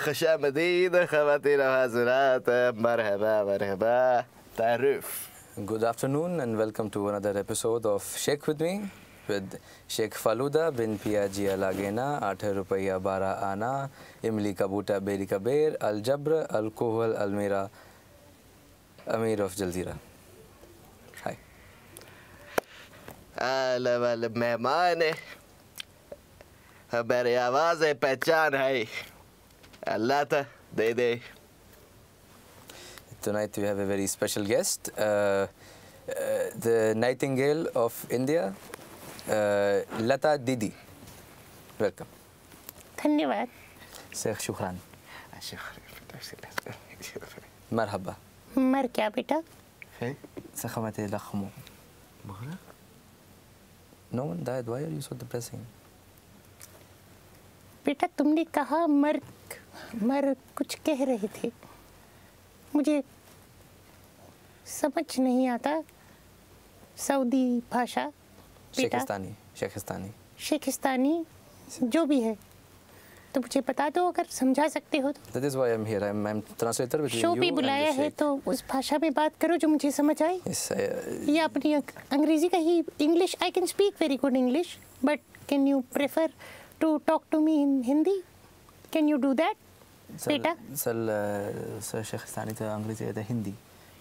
खुशामदीद ख़वातीन व हज़रात, मरहबा मरहबा, तारुफ. Good afternoon and welcome to another episode of Sheikh with me with Sheikh Faluda bin Piaji Alagena, 8 रुपया 12 आना, इमली का बूटा बेरी का बेर, अल-जब्र, अल-कोहल, अल-मेरा, अमीर ऑफ जलजीरा. हाय. आला वाला मेहमान है, हमारी आवाज़ है, पहचान है, अल्लाह था दे दे. Tonight we have a very special guest, the Nightingale of India, Lata Didi. Welcome. धन्यवाद. शेख शुक्रान. मरहबा. मर क्या बेटा? सखमत लखमो. No one died. Why are you so depressing? बेटा तुमने कहा मर मर कुछ कह रहे थे, मुझे समझ नहीं आता सऊदी भाषा. शेखिस्तानी. शेखिस्तानी. शेखिस्तानी जो भी है तो मुझे बता दो अगर समझा सकते हो तो. That is why I'm here. I'm translator between you show and भी बुलाया है तो उस भाषा में बात करो जो मुझे समझ आए. Yes, या अपनी अंग्रेजी का ही English. I can speak very good English but can you prefer to talk to me in Hindi? Can you do that बेटा? सर शेखिस्तानी तो अंग्रेजी तो हिंदी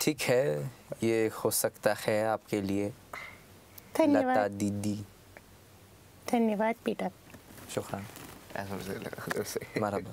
ठीक है, ये हो सकता है आपके लिए. लता दीदी. धन्यवाद बेटा. शुक्रान. मरहबा.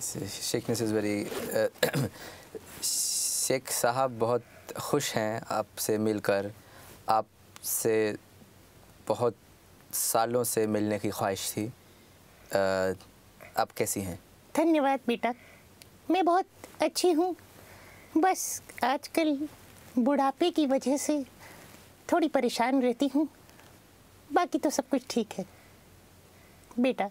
शेखनेस इज़ वेरी शेख साहब बहुत खुश हैं आपसे मिलकर. आपसे बहुत सालों से मिलने की ख्वाहिश थी. आप कैसी हैं? धन्यवाद बेटा, मैं बहुत अच्छी हूँ. बस आजकल बुढ़ापे की वजह से थोड़ी परेशान रहती हूँ, बाकी तो सब कुछ ठीक है बेटा.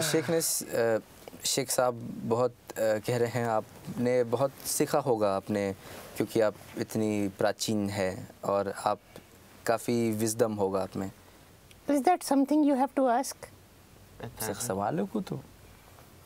शेखनेस शेख साहब बहुत कह रहे हैं आपने बहुत सीखा होगा आपने, क्योंकि आप इतनी प्राचीन है और आप काफ़ी विजडम होगा आप में. Is that something you have to ask? सवाल है को तो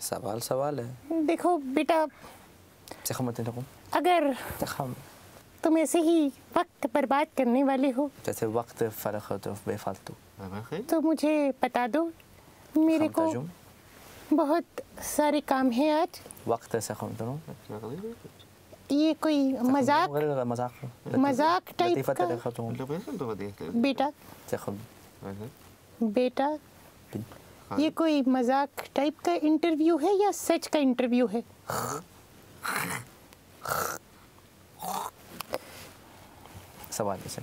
सवाल है. देखो बेटा, अगर तुम ऐसे ही वक्त बर्बाद करने वाले हो जैसे वक्त फर्क हो तो बेफालतू, तो मुझे बता दो. मेरे को बहुत सारे काम हैं आज. वक्त ऐसा ये कोई मजाक टाइप का बेटा? बेटा ये कोई मजाक टाइप का इंटरव्यू है या सच का इंटरव्यू है? सवाल ऐसे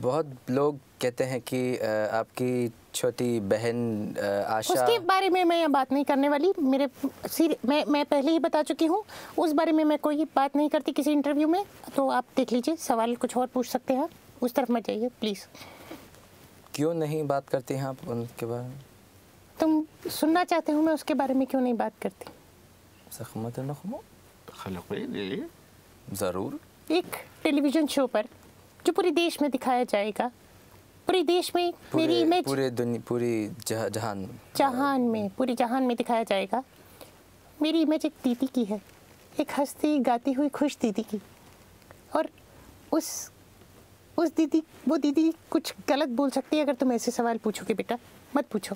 बहुत लोग कहते हैं कि आपकी छोटी बहन आशा, उसके बारे में मैं यहाँ बात नहीं करने वाली. मैं पहले ही बता चुकी हूँ, उस बारे में मैं कोई बात नहीं करती किसी इंटरव्यू में. तो आप देख लीजिए, सवाल कुछ और पूछ सकते हैं, उस तरफ मत जाइए प्लीज़. क्यों नहीं बात करती हैं आप उनके बारे में? तुम सुनना चाहते हो मैं उसके बारे में क्यों नहीं बात करती? ज़रूर. एक टेलीविज़न शो पर जो पूरे देश में दिखाया जाएगा, पूरे देश में मेरी इमेज पूरे जहान में दिखाया जाएगा. मेरी इमेज एक दीदी की है, एक हंसती गाती हुई खुश दीदी की. और वो दीदी कुछ गलत बोल सकती है अगर तुम ऐसे सवाल पूछोगे. बेटा मत पूछो.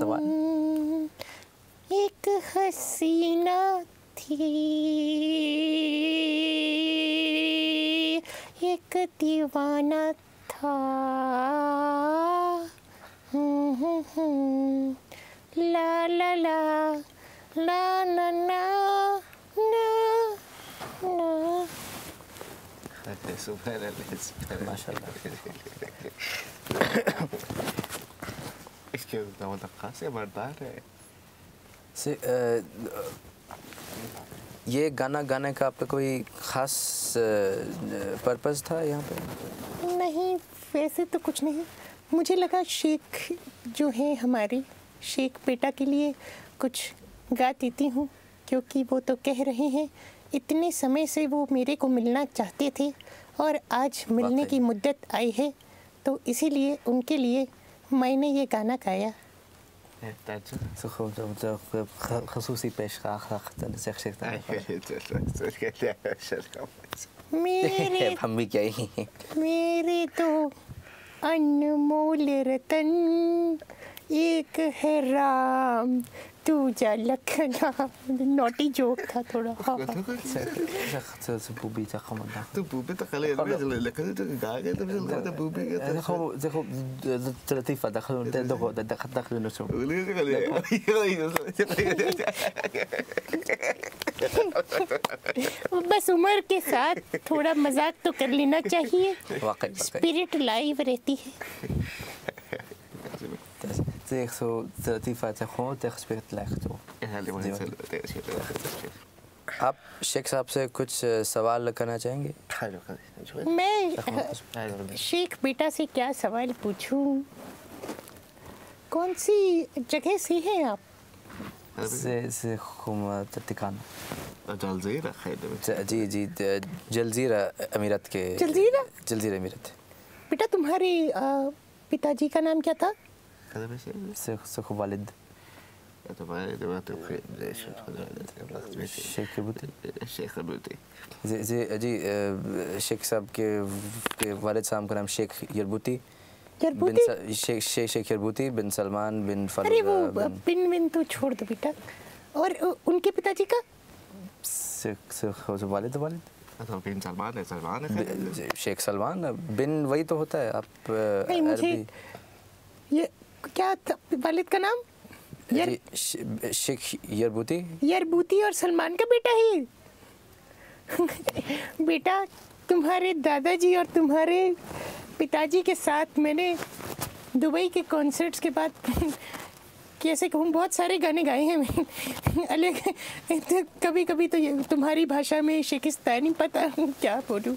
सवाल. एक हसीना थी एक दीवाना था। ला ला ला ला ना ना ना ना। माशाल्लाह। इसके दक्का से मरदार है। से ये गाना गाने का आपका कोई ख़ास पर्पस था यहाँ पे? नहीं, वैसे तो कुछ नहीं। मुझे लगा शेख जो है हमारे, शेख बेटा के लिए कुछ गा देती हूँ, क्योंकि वो तो कह रहे हैं इतने समय से वो मेरे को मिलना चाहते थे और आज मिलने की मुद्दत आई है, तो इसीलिए उनके लिए मैंने ये गाना गाया। खसूसी पेशकश मेरे हम भी क्या ही मेरे तो अनमोल रतन एक है राम दूजा लखना। नोटी जोक था थोड़ा। हाँ बूबी तखमना तो बूबी तो कल लेकिन तो गा गए तो फिर बूबी देखो लतीफ़ा दखल नसो बस उम्र के साथ थोड़ा मजाक तो कर लेना चाहिए, वाकई स्पिरिट लाइव रहती है। zeg zo लतीफ़ा से खो तक स्पिरिट लाइक तो आप शेख साहब से कुछ सवाल करना चाहेंगे? मैं शेख बेटा से क्या सवाल पूछूं? कौन सी जगह से हैं आप? से खुम ततिकान जलजीरा खैर जी जी जलजीरा अमीरत के जलजीरा अमीरत। बेटा तुम्हारे पिताजी का नाम क्या था? से वालिद शेख यरबूती जी शेख साहब के वालिद साहब का नाम शेख यरबूती शेख यरबूती बिन सलमान बिन अरे वो फलूदा बिन तो छोड़ दो बेटा। और उनके पिताजी का? वालिद बिन सलमान है शेख सलमान बिन वही तो होता है। आप नहीं, मुझे ये क्या था वालिद का नाम? शेख यरबूती और सलमान का बेटा है। बेटा तुम्हारे दादाजी और तुम्हारे पिताजी के साथ मैंने दुबई के कॉन्सर्ट्स के बाद कैसे कहूँ बहुत सारे गाने गाए हैं मैं अलग। तो कभी कभी तो ये तुम्हारी भाषा में शेकिस्तानी पता क्या बोलूँ।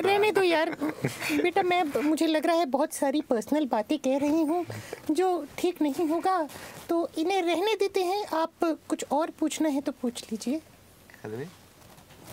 रहने दो यार बेटा। मैं मुझे लग रहा है बहुत सारी पर्सनल बातें कह रही हूँ जो ठीक नहीं होगा, तो इन्हें रहने देते हैं। आप कुछ और पूछना है तो पूछ लीजिए।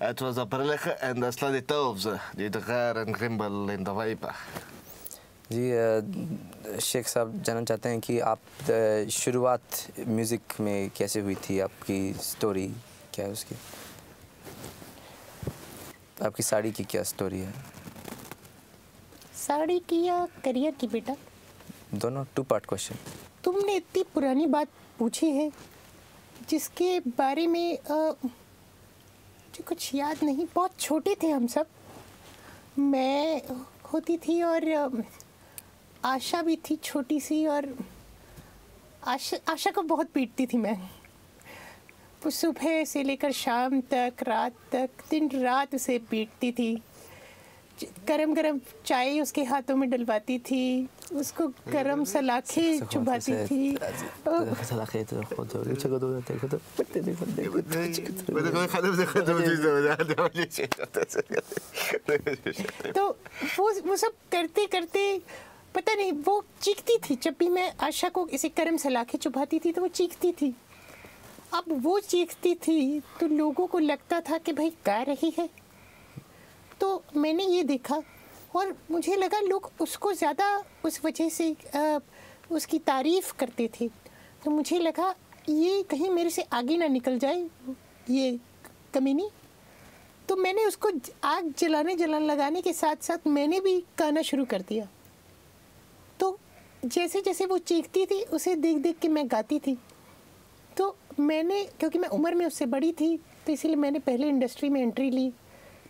Het was op perlig en dat slaat dit op ze. Die de garen grimbel in de vibe. जी शेख साहब जानना चाहते हैं कि आप शुरुआत म्यूज़िक में कैसे हुई थी? आपकी स्टोरी क्या है उसकी? आपकी साड़ी की क्या स्टोरी है? साड़ी की या करियर की बेटा? दोनों 2 पार्ट क्वेश्चन। तुमने इतनी पुरानी बात पूछी है जिसके बारे में मुझे कुछ याद नहीं। बहुत छोटे थे हम सब। मैं होती थी और आशा भी थी छोटी सी, और आशा को बहुत पीटती थी मैं। वो सुबह से लेकर शाम तक, रात तक, दिन रात उसे पीटती थी। गरम गरम चाय उसके हाथों में डलवाती थी, उसको गरम सलाखे चुभाती थी। तो वो सब करते करते पता नहीं वो चीखती थी। जब भी मैं आशा को इसे गरम सलाखे चुभाती थी तो वो चीखती थी। अब वो चीखती थी तो लोगों को लगता था कि भाई गा रही है। तो मैंने ये देखा और मुझे लगा लोग उसको ज़्यादा उस वजह से उसकी तारीफ़ करते थे, तो मुझे लगा ये कहीं मेरे से आगे ना निकल जाए ये कमीनी। तो मैंने उसको आग जलाने लगाने के साथ साथ मैंने भी गाना शुरू कर दिया। तो जैसे जैसे वो चीखती थी उसे देख देख के मैं गाती थी। तो मैंने, क्योंकि मैं उम्र में उससे बड़ी थी, तो इसीलिए मैंने पहले इंडस्ट्री में एंट्री ली।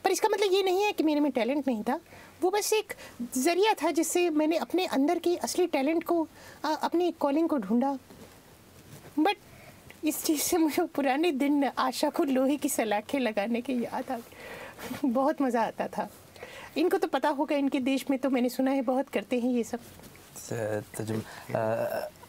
पर इसका मतलब ये नहीं है कि मेरे में टैलेंट नहीं था, वो बस एक ज़रिया था जिससे मैंने अपने अंदर के असली टैलेंट को, अपनी कॉलिंग को ढूंढा। बट इस चीज़ से मुझे पुराने दिन आशा को लोहे की सलाखें लगाने के याद आ गए। बहुत मज़ा आता था। इनको तो पता होगा, इनके देश में तो मैंने सुना है बहुत करते हैं ये सब।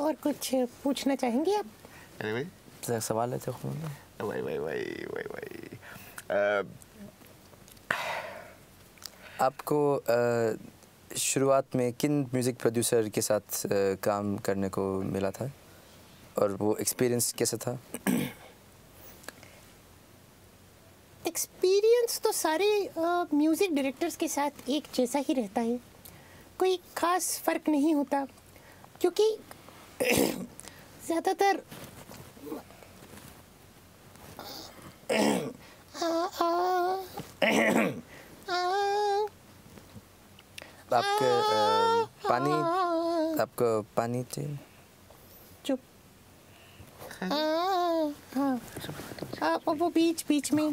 और कुछ पूछना चाहेंगे आप? अरे सवाल है तखोमा वही आपको शुरुआत में किन म्यूज़िक प्रोड्यूसर के साथ काम करने को मिला था और वो एक्सपीरियंस कैसा था? एक्सपीरियंस तो सारे म्यूज़िक डायरेक्टर्स के साथ एक जैसा ही रहता है, कोई ख़ास फ़र्क नहीं होता, क्योंकि ज़्यादातर आपको पानी चाहिए? चुप। हाँ, वो बीच बीच में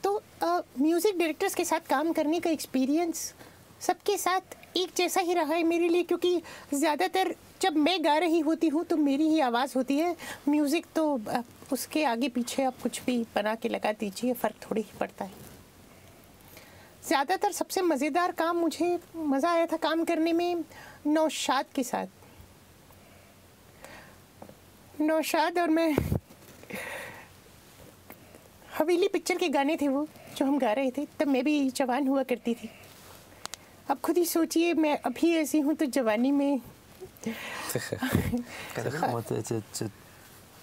तो म्यूज़िक डायरेक्टर्स के साथ काम करने का एक्सपीरियंस सबके साथ एक जैसा ही रहा है मेरे लिए, क्योंकि ज़्यादातर जब मैं गा रही होती हूँ तो मेरी ही आवाज़ होती है। म्यूज़िक तो उसके आगे पीछे आप कुछ भी बना के लगा दीजिए, फ़र्क थोड़ी ही पड़ता है। ज़्यादातर सबसे मज़ेदार काम मुझे मज़ा आया था काम करने में नौशाद के साथ। नौशाद और मैं, हवेली पिक्चर के गाने थे वो जो हम गा रहे थे, तब मैं भी जवान हुआ करती थी। अब खुद ही सोचिए, मैं अभी ऐसी हूँ तो जवानी में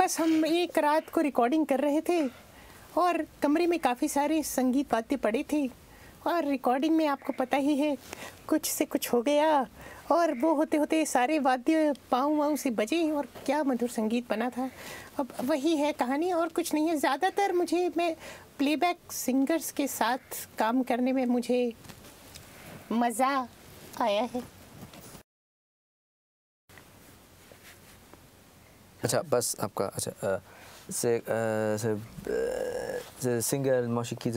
बस हम एक रात को रिकॉर्डिंग कर रहे थे और कमरे में काफ़ी सारे संगीत वाद्य पड़े थे, और रिकॉर्डिंग में आपको पता ही है कुछ से कुछ हो गया, और वो होते होते सारे वाद्य पाँव वाँव से बजे और क्या मधुर संगीत बना था। अब वही है कहानी और कुछ नहीं है। ज़्यादातर मैं प्लेबैक सिंगर्स के साथ काम करने में मुझे मज़ा आया है। अच्छा, बस आपका अच्छा सिंगर मौसीकी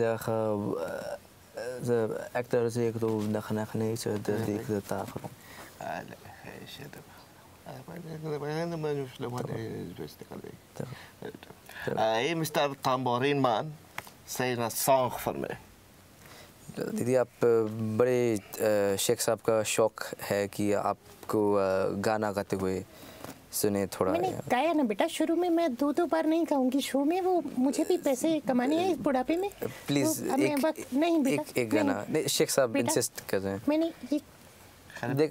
एक्टर से एक तो नखने से देख देता हूँ Hey, Mr. Tambourine Man, sing a song for me. दीदी, आप बड़े शेख साहब का शौक है कि आपको गाना गाते हुए सुने थोड़ा। मैंने गाया ना बेटा, शुरू में मैं दो बार नहीं गाऊंगी शो में, वो मुझे भी पैसे कमाने हैं इस बुढ़ापे में। प्लीज नहीं बेटा, एक गाना नहीं, शेख साहब इंसिस्ट कर रहे हैं। मैंने ये देख,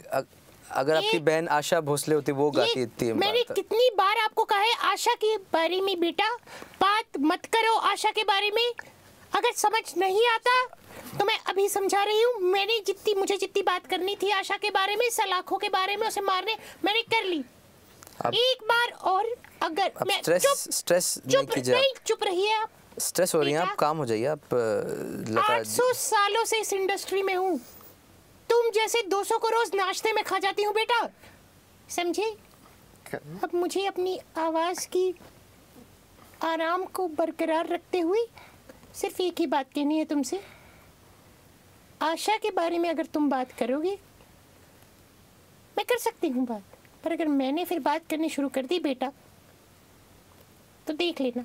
अगर आपकी बहन आशा भोसले होती वो गाती थी। मैंने कितनी बार आपको कहा है आशा के बारे में बेटा बात मत करो, आशा के बारे में अगर समझ नहीं आता तो मैं अभी समझा रही हूँ। मुझे जितनी बात करनी थी आशा के बारे में, सलाखों के बारे में, उसे मारने मैंने कर ली। एक बार और अगर मैं स्ट्रेस नहीं कीजिए, चुप रहिए आप। स्ट्रेस हो रही है आप, काम हो जाइए आप। 800 सालों से इस इंडस्ट्री में हूँ, तुम जैसे 200 को रोज नाश्ते में खा जाती हूँ बेटा, समझे? अब मुझे अपनी आवाज़ की आराम को बरकरार रखते हुए सिर्फ एक ही बात कहनी है तुमसे। आशा के बारे में अगर तुम बात करोगे मैं कर सकती हूँ बात, पर अगर मैंने फिर बात करनी शुरू कर दी बेटा तो देख लेना।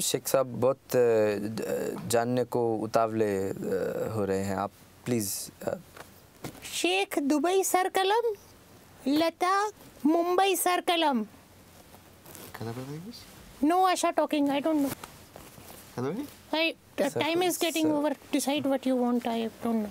शेख साहब बहुत जानने को उतावले हो रहे हैं आप प्लीज़। शेख दुबई सर कलम, लता मुंबई सर कलम। No, Asha talking. I don't know. Time is getting over. Decide what you want. I don't know.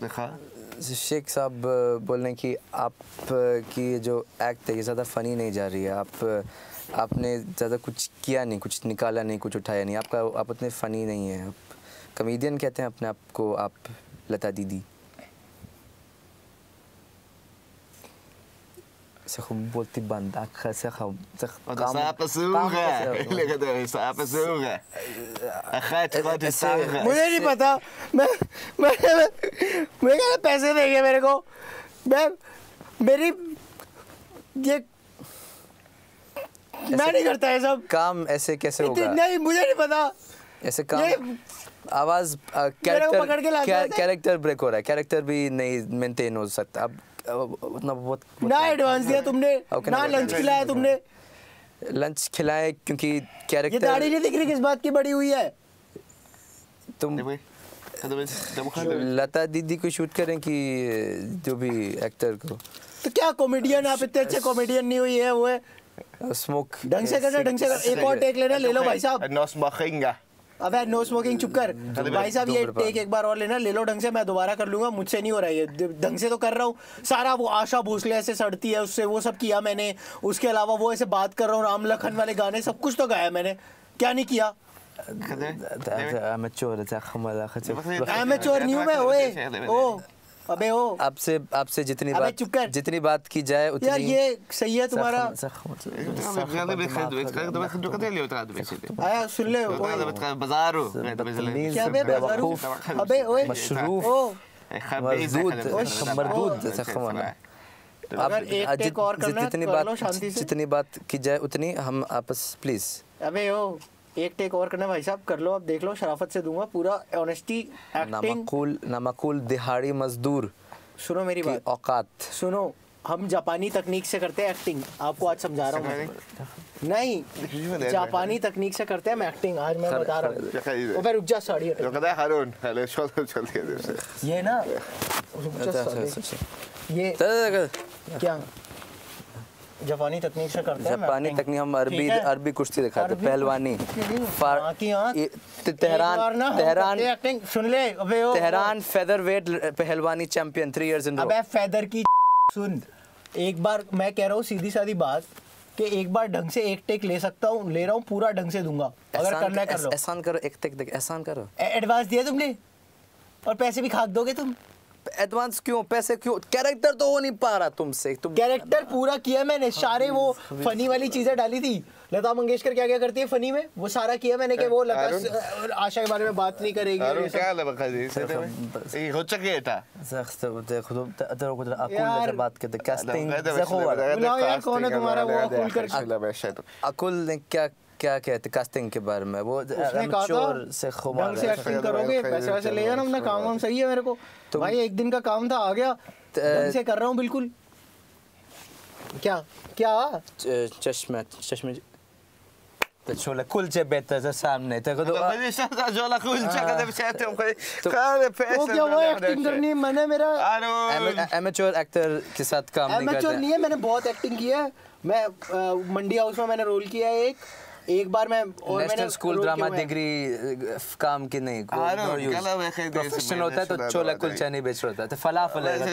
देखा। शेख साहब बोल रहे हैं कि आप की जो एक्ट है ये ज़्यादा फ़नी नहीं जा रही है। आपने ज़्यादा कुछ किया नहीं, कुछ निकाला नहीं, कुछ उठाया नहीं। आप उतने फ़नी नहीं हैं। आप कमेडियन कहते हैं अपने आप को आप, लता दीदी से खूब बोलती बंद आँख से खूब मुझे नहीं पता। मैं पैसे देंगे मेरे को। मेरी ये मैं नहीं करता है सब काम। ऐसे कैसे होगा? नहीं मुझे नहीं पता ऐसे काम। आवाज़ कैरेक्टर ब्रेक हो रहा है। कैरेक्टर भी नहीं मेंटेन हो सकता। अब उतना बहुत ना एडवांस दिया तुमने, ना लंच खिलाया तुमने। लंच खिलाए क्योंकि कैरेक्टर। ये दाढ़ी नहीं दिख रही किस बात की बड़ी हुई है? तुम लता दीदी को शूट करें कि जो भी एक्टर को। तो क्या कॉमेडियन आप इतने अच्छे कॉमेडियन नहीं हुई है वो है। स्मोक ढंग से करना, ढंग से कर। एक और टेक लेना, ले लो भाई साहब। No smoking. अबे नो स्मोकिंग चुप कर भाई साहब। ये टेक एक बार और लेना, ले लो ढंग से। मैं दोबारा कर लूंगा, मुझसे नहीं हो रहा है ये। ढंग से तो कर रहा हूँ सारा। वो आशा भोसले ऐसे सड़ती है उससे, वो सब किया मैंने। उसके अलावा वो ऐसे बात कर रहा हूँ, राम लखन वाले गाने सब कुछ तो गाया मैंने। क्या नहीं किया? एमेच्योर नहीं हूँ मैं। ओए ओ अबे ओ आपसे जितनी बात की जाए उतनी। यार ये सही है तुम्हारा। आया सुन ले बाजारो क्या बे बाजारू? अबे ओए मशरूफ मरदूद। अगर एक टेक और करना है कर लो शांति से। जितनी बात की जाए उतनी हम आपस प्लीज। अबे ओ एक टेक और करना भाई साहब, कर लो। अब देख लो, शराफत से दूंगा पूरा। ऑनेस्टी एक्टिंग नामाकुल दिहाड़ी मजदूर। सुनो मेरी बात, औकात सुनो। हम जापानी तकनीक से करते हैं एक्टिंग। आपको आज समझा रहा हूँ। नहीं जापानी तकनीक से करते हैं हम एक्टिंग। आज मैं बता रहा हूँ। रुक जा साड़ी ये ना ये क्या जापानी तकनीक से करते हैं। जापानी तकनीक हम अरबी कुश्ती दिखाते हैं। पहलवानी तेहरान फेदरवेट पहलवानी चैंपियन 3 years in row। अबे फेदर की सुन, एक बार मैं कह रहा हूँ सीधी सादी बात कि एक बार ढंग से एक टेक ले सकता हूँ, ले रहा हूँ पूरा ढंग से दूंगा। अगर करना है कर लो। एहसान करो, एक टेक देख एहसान करो। एडवांस दिया तुमने और पैसे भी खाक दोगे तुम। एडवांस क्यों, पैसे क्यों? कैरेक्टर तो हो नहीं पा रहा तुमसे। कैरेक्टर पूरा किया मैंने। सारे वो फनी वाली चीजें डाली थी। लता मंगेशकर क्या क्या करती है फनी में, वो सारा किया मैंने। कि वो लता आशा के बारे में बात नहीं करेगी। कौन है तुम्हारा वो अकुल ने क्या कहते कास्टिंग के बारे में? वो ढंग से एक्टिंग करोगे, पैसे वैसे ले जाना अपना। काम वाम सही है मेरे को भाई। एक दिन का काम था, आ गया ढंग से कर रहा हूँ बिल्कुल। क्या क्या चश्मे छोले कुलचे बेहतर से सामने तो जोला कुलचा का जब चाहते हो वो क्या वो एक्टिंग करनी है मैंने। मेरा एमेच्योर एक्टर के साथ काम नहीं करते। एमेच्योर नहीं है, मैंने बहुत एक्टिंग की है। मैं मंडी हाउस में मैंने रोल किया है एक बार। मैं और नेशनल स्कूल ड्रामा डिग्री काम की नहीं। प्रोफेशनल होता है तो छोला कुलचा नहीं बेच रहा था। फलाफल यार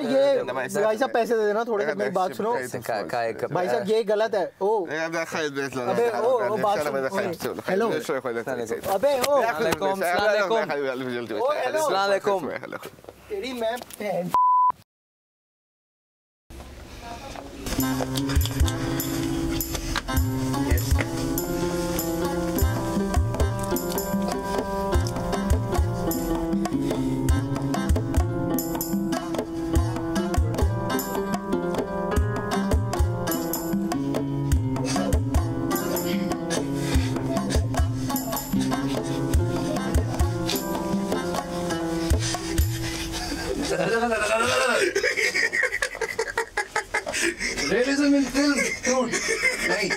ये भाई साहब पैसे दे देना थोड़े से। मेरी बात सुनो भाई साहब, ये गलत है। ओ अबे ओ बात सुनो। हेलो अबे ओ अस्सलाम वालेकुम। तेरी मैं Realism in film, dude. नहीं.